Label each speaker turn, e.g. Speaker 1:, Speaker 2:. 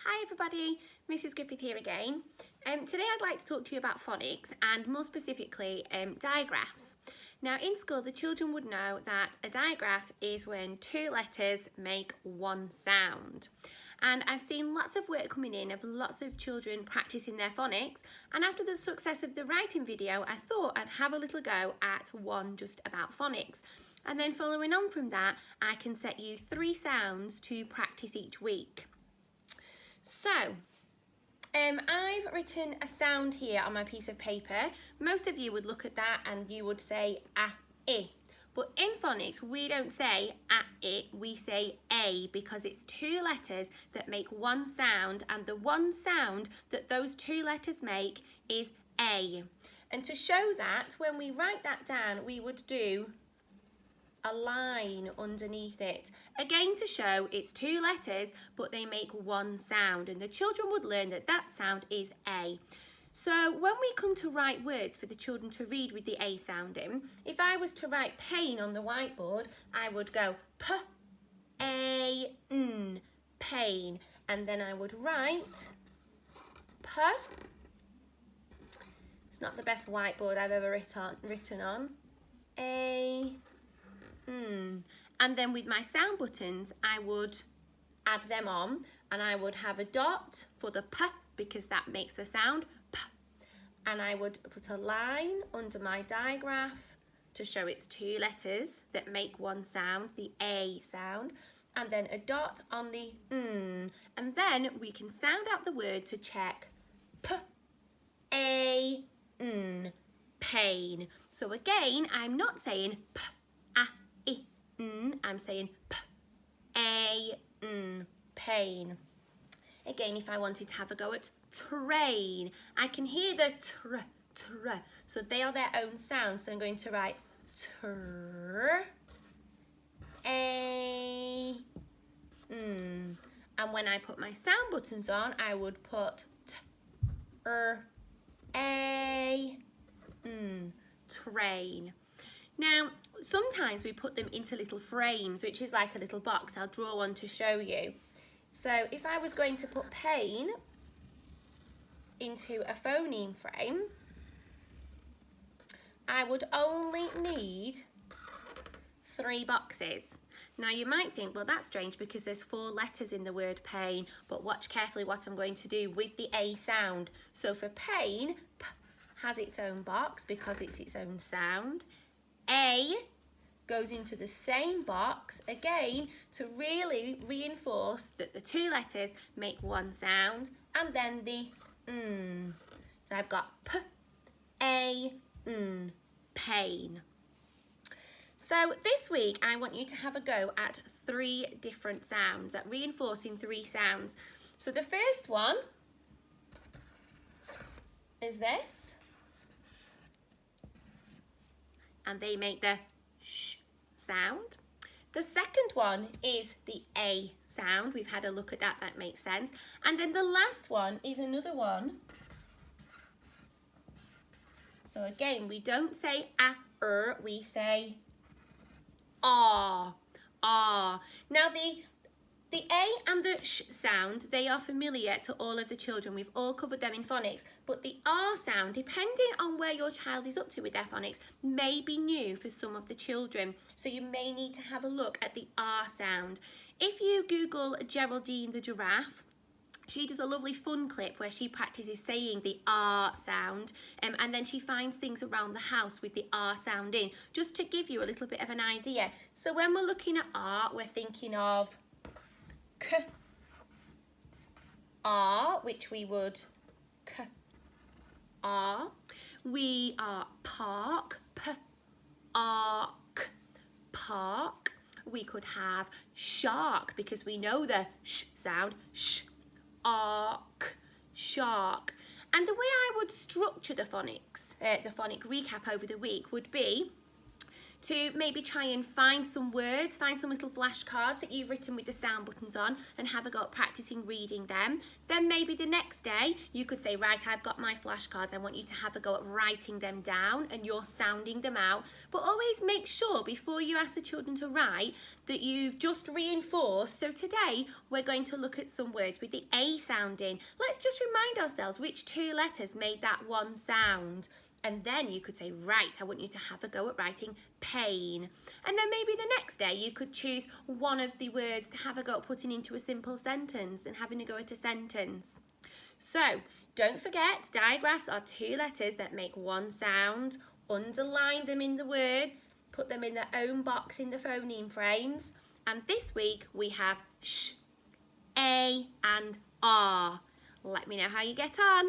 Speaker 1: Hi everybody, Mrs Griffith here again. Today I'd like to talk to you about phonics and more specifically digraphs. Now in school the children would know that a digraph is when two letters make one sound. And I've seen lots of work coming in of lots of children practicing their phonics, and after the success of the writing video I thought I'd have a little go at one just about phonics. And then following on from that I can set you 3 sounds to practice each week. So, I've written a sound here on my piece of paper. Most of you would look at that and you would say I. But in phonics, we don't say I, we say A, because it's 2 letters that make one sound, and the one sound that those 2 letters make is A. And to show that, when we write that down, we would do a line underneath it, again to show it's 2 letters but they make one sound, and the children would learn that that sound is A. So when we come to write words for the children to read with the A sound in, if I was to write pain on the whiteboard, I would go P-A-N, pain, and then I would write P. It's not the best whiteboard I've ever written on. A. And then with my sound buttons I would add them on, and I would have a dot for the P because that makes the sound P, and I would put a line under my digraph to show it's 2 letters that make one sound, the A sound, and then a dot on the and then we can sound out the word to check P-A-N, pain. So again, I'm not saying P-A-N, I'm saying P-A-N, pain. Again, if I wanted to have a go at train, I can hear the tr, so they are their own sounds. So I'm going to write and when I put my sound buttons on, I would put train. Now, sometimes we put them into little frames, which is like a little box. I'll draw one to show you. So if I was going to put pain into a phoneme frame, I would only need 3 boxes. Now you might think, well that's strange because there's 4 letters in the word pain, but watch carefully what I'm going to do with the A sound. So for pain, P has its own box because it's its own sound. A goes into the same box again to really reinforce that the 2 letters make one sound, and then the So I've got P-A-N, pain. So this week I want you to have a go at 3 different sounds, at reinforcing 3 sounds. So the first one is this, and they make the sh sound. The second one is the A sound. We've had a look at that, that makes sense. And then the last one is another one. So again, we don't say a, we say ah, ah. Now the A and the sh sound, they are familiar to all of the children. We've all covered them in phonics, but the R sound, depending on where your child is up to with their phonics, may be new for some of the children. So you may need to have a look at the R sound. If you Google Geraldine the giraffe, she does a lovely fun clip where she practices saying the R sound, and then she finds things around the house with the R sound in, just to give you a little bit of an idea. So when we're looking at R, we're thinking of K, R, which we would K, R. We are park, P, R, K, park. We could have shark because we know the sh sound, sh, ark, shark. And the way I would structure the phonics, the phonic recap over the week would be to maybe try and find some words, find some little flashcards that you've written with the sound buttons on and have a go at practicing reading them. Then maybe the next day you could say, right, I've got my flashcards, I want you to have a go at writing them down and you're sounding them out. But always make sure before you ask the children to write that you've just reinforced. So today we're going to look at some words with the A sounding. Let's just remind ourselves which two letters made that one sound. And then you could say, right, I want you to have a go at writing pain. And then maybe the next day you could choose one of the words to have a go at putting into a simple sentence and having a go at a sentence. So don't forget, digraphs are two letters that make one sound. Underline them in the words, put them in their own box in the phoneme frames. And this week we have sh, a and r. Let me know how you get on.